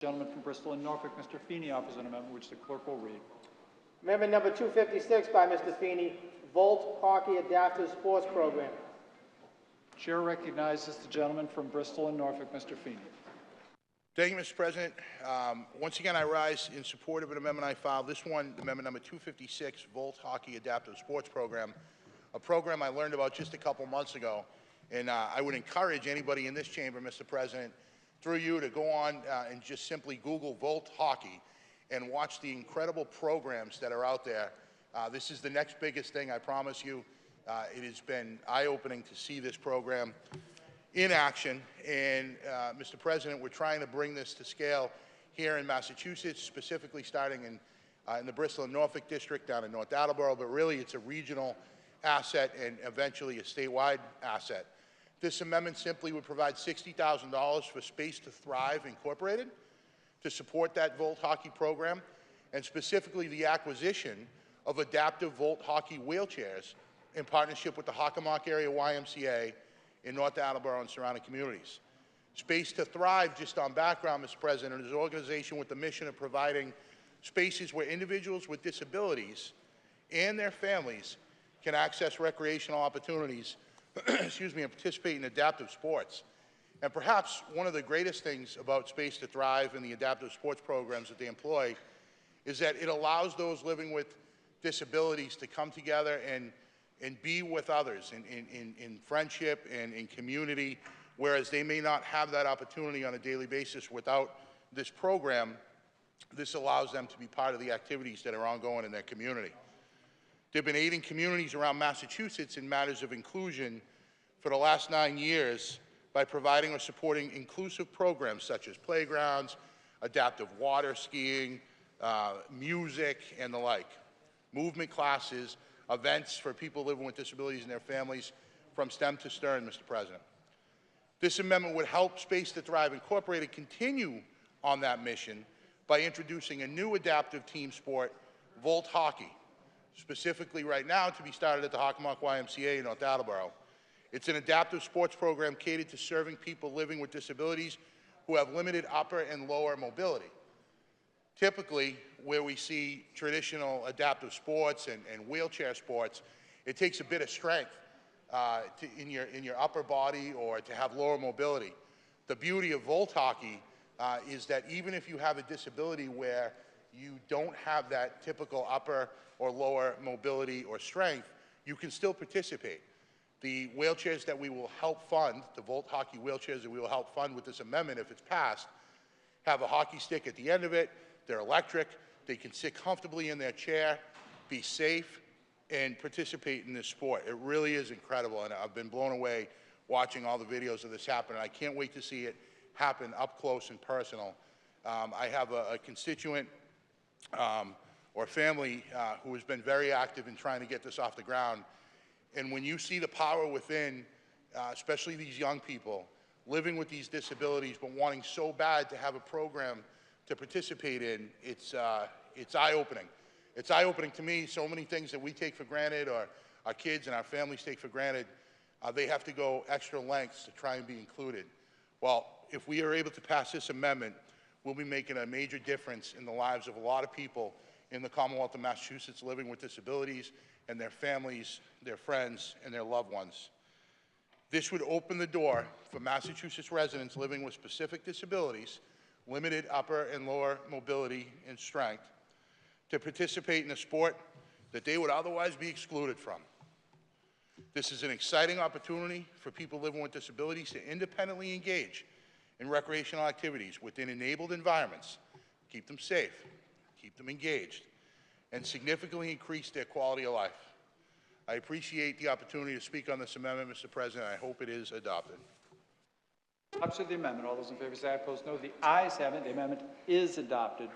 Gentleman from Bristol and Norfolk, Mr. Feeney, offers an amendment which the clerk will read. Amendment number 256 by Mr. Feeney, Volt Hockey Adaptive Sports Program. Chair recognizes the gentleman from Bristol and Norfolk, Mr. Feeney. Thank you, Mr. President. Once again, I rise in support of an amendment I filed. This one, amendment number 256, Volt Hockey Adaptive Sports Program, a program I learned about just a couple months ago. And I would encourage anybody in this chamber, Mr. President, through you to go on and just simply Google Volt Hockey and watch the incredible programs that are out there. This is the next biggest thing, I promise you. It has been eye-opening to see this program in action. And, Mr. President, we're trying to bring this to scale here in Massachusetts, specifically starting in the Bristol and Norfolk district down in North Attleboro, but really it's a regional asset and eventually a statewide asset. This amendment simply would provide $60,000 for Space to Thrive Incorporated to support that Volt Hockey program, and specifically the acquisition of adaptive Volt Hockey wheelchairs in partnership with the Hockomock Area YMCA in North Attleboro and surrounding communities. Space to Thrive, just on background, Mr. President, is an organization with the mission of providing spaces where individuals with disabilities and their families can access recreational opportunities excuse me, and participate in adaptive sports. And perhaps one of the greatest things about Space to Thrive and the adaptive sports programs that they employ is that it allows those living with disabilities to come together and be with others in friendship and in community, whereas they may not have that opportunity on a daily basis without this program. This allows them to be part of the activities that are ongoing in their community. They've been aiding communities around Massachusetts in matters of inclusion for the last 9 years by providing or supporting inclusive programs such as playgrounds, adaptive water skiing, music, and the like, movement classes, events for people living with disabilities and their families from stem to stern, Mr. President. This amendment would help Space to Thrive Incorporated continue on that mission by introducing a new adaptive team sport, Volt Hockey, specifically right now to be started at the Hockomock YMCA in North Attleboro. It's an adaptive sports program catered to serving people living with disabilities who have limited upper and lower mobility. Typically, where we see traditional adaptive sports and wheelchair sports, it takes a bit of strength in your upper body or to have lower mobility. The beauty of Volt Hockey is that even if you have a disability where you don't have that typical upper or lower mobility or strength, you can still participate. The wheelchairs that we will help fund, the Volt Hockey wheelchairs that we will help fund with this amendment if it's passed, have a hockey stick at the end of it. They're electric. They can sit comfortably in their chair, be safe, and participate in this sport. It really is incredible, and I've been blown away watching all the videos of this happen, and I can't wait to see it happen up close and personal. I have a constituent or family who has been very active in trying to get this off the ground. And when you see the power within, especially these young people, living with these disabilities but wanting so bad to have a program to participate in, it's eye-opening. It's eye-opening to me. So many things that we take for granted or our kids and our families take for granted, they have to go extra lengths to try and be included. Well, if we are able to pass this amendment, we'll be making a major difference in the lives of a lot of people in the Commonwealth of Massachusetts living with disabilities and their families, their friends, and their loved ones. This would open the door for Massachusetts residents living with specific disabilities, limited upper and lower mobility and strength, to participate in a sport that they would otherwise be excluded from. This is an exciting opportunity for people living with disabilities to independently engage in recreational activities within enabled environments, keep them safe, keep them engaged, and significantly increase their quality of life. I appreciate the opportunity to speak on this amendment, Mr. President. I hope it is adopted. Adoption of the amendment. All those in favor say aye. Opposed, no. The ayes have it. The amendment is adopted.